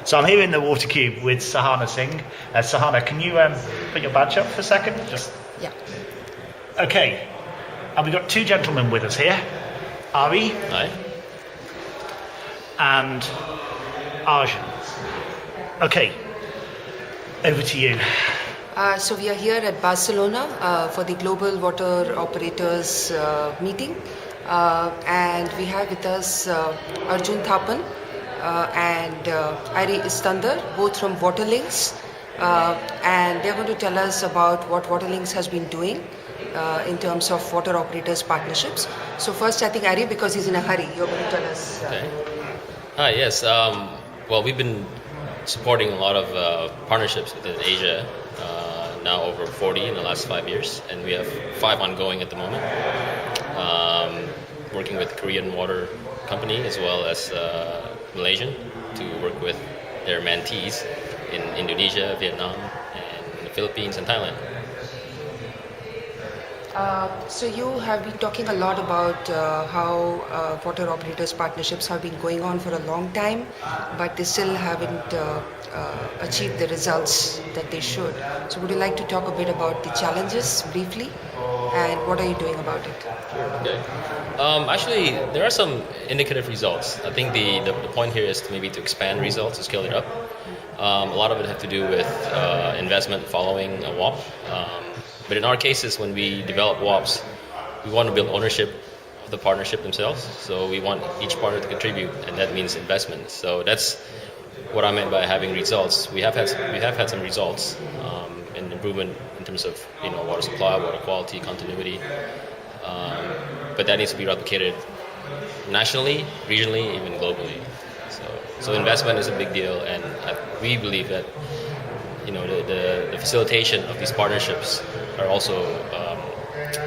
So I'm here in the Water Cube with Sahana Singh. Sahana, can you put your badge up for a second? Yeah. Okay. And we've got two gentlemen with us here. Arie. Hi. And Arjun. Okay. Over to you. So we are here at Barcelona for the Global Water Operators meeting. And we have with us Arjun Thapan and Arie Istander, both from WaterLinks. And they're going to tell us about what WaterLinks has been doing in terms of water operators partnerships. So first, I think Arie, because he's in a hurry, you're going to tell us. Okay. Hi, yes. Well, we've been supporting a lot of partnerships within Asia, now over 40 in the last 5 years, and we have 5 ongoing at the moment. Working with Korean water company as well as Malaysian to work with their mentees in Indonesia, Vietnam, and the Philippines and Thailand. So you have been talking a lot about how water operators partnerships have been going on for a long time, but they still haven't achieved the results that they should. So would you like to talk a bit about the challenges briefly, and what are you doing about it? Okay. Actually, there are some indicative results. I think the point here is maybe to expand results, to scale it up. A lot of it have to do with investment following a WAP. But in our cases, when we develop WAPs, we want to build ownership of the partnership themselves. So we want each partner to contribute, and that means investment. So that's what I meant by having results. We have had some results in improvement in terms of water supply, water quality, continuity. But that needs to be replicated nationally, regionally, even globally. So investment is a big deal, and we believe that the facilitation of these partnerships are also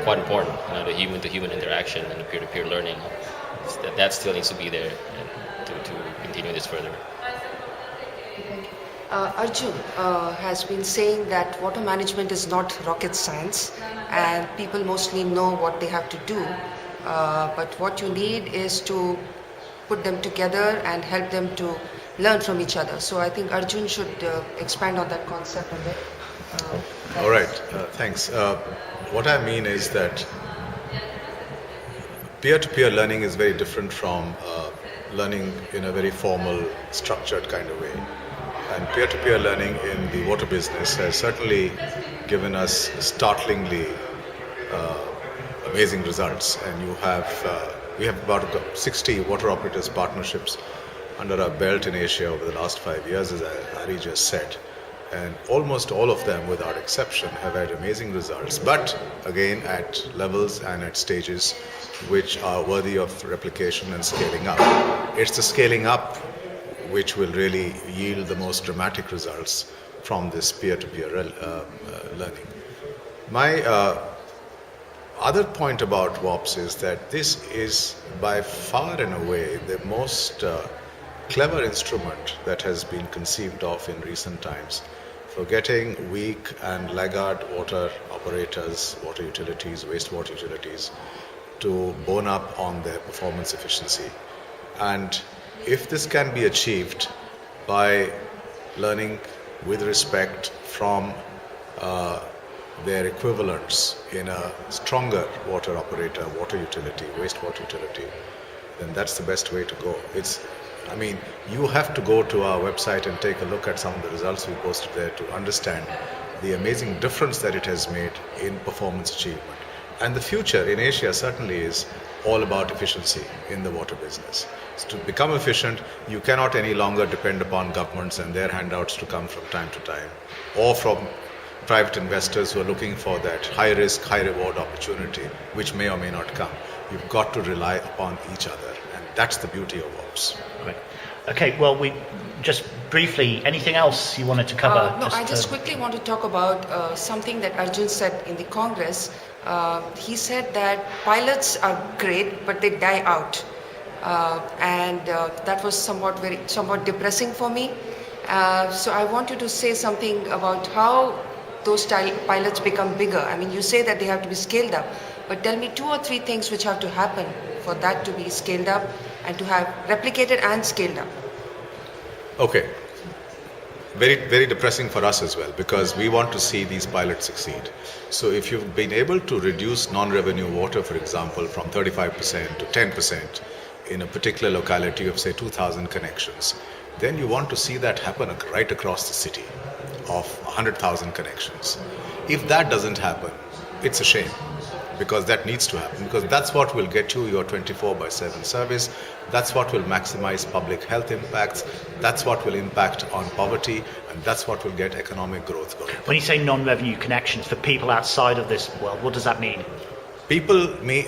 quite important. The human-to-human interaction and the peer-to-peer learning, that still needs to be there to continue this further. Arjun has been saying that water management is not rocket science, and people mostly know what they have to do, but what you need is to put them together and help them to learn from each other. So I think Arjun should expand on that concept a bit. All right, thanks. What I mean is that peer-to-peer learning is very different from learning in a very formal, structured kind of way. And peer-to-peer learning in the water business has certainly given us startlingly amazing results. And we have about 60 water operators partnerships under our belt in Asia over the last 5 years, as Arie just said. And almost all of them, without exception, have had amazing results, but again at levels and at stages which are worthy of replication and scaling up. It's the scaling up which will really yield the most dramatic results from this peer-to-peer learning. My other point about WAPs is that this is by far and away the most clever instrument that has been conceived of in recent times for getting weak and laggard water operators, water utilities, wastewater utilities to bone up on their performance efficiency. And if this can be achieved by learning with respect from their equivalents in a stronger water operator, water utility, wastewater utility, then that's the best way to go. You have to go to our website and take a look at some of the results we posted there to understand the amazing difference that it has made in performance achievement. And the future in Asia certainly is all about efficiency in the water business. So to become efficient, you cannot any longer depend upon governments and their handouts to come from time to time, or from private investors who are looking for that high risk, high reward opportunity, which may or may not come. You've got to rely upon each other, and that's the beauty of WAPs. Right. Okay, well, we just briefly, anything else you wanted to cover? I just quickly want to talk about something that Arjun said in the Congress. He said that pilots are great, but they die out. And that was somewhat depressing for me. So I want you to say something about how those pilots become bigger. You say that they have to be scaled up, but tell me 2 or 3 things which have to happen for that to be scaled up and to have replicated and scaled up. Okay. very, very depressing for us as well, because we want to see these pilots succeed. So if you've been able to reduce non-revenue water, for example, from 35% to 10% in a particular locality of, say, 2,000 connections, then you want to see that happen right across the city of 100,000 connections. If that doesn't happen, it's a shame, because that needs to happen, because that's what will get you your 24/7 service. That's what will maximize public health impacts. That's what will impact on poverty, and that's what will get economic growth going. When you say non-revenue connections for people outside of this world, what does that mean? People may,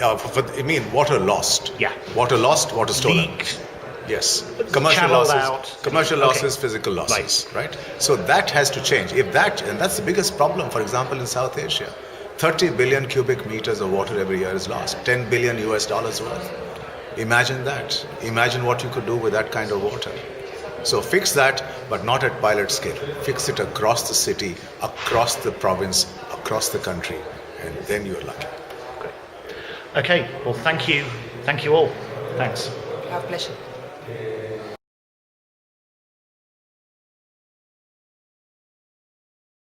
water lost. Yeah. Water lost, water stolen. Leaked. Yes. Commercial Channeled losses, out. commercial Okay. losses, physical losses, right? So that has to change. If that, and that's the biggest problem, for example, in South Asia. 30 billion cubic meters of water every year is lost. $10 billion worth. Imagine that. Imagine what you could do with that kind of water. So fix that, but not at pilot scale. Fix it across the city, across the province, across the country, and then you're lucky. Okay, well, thank you all. Thanks. Our pleasure.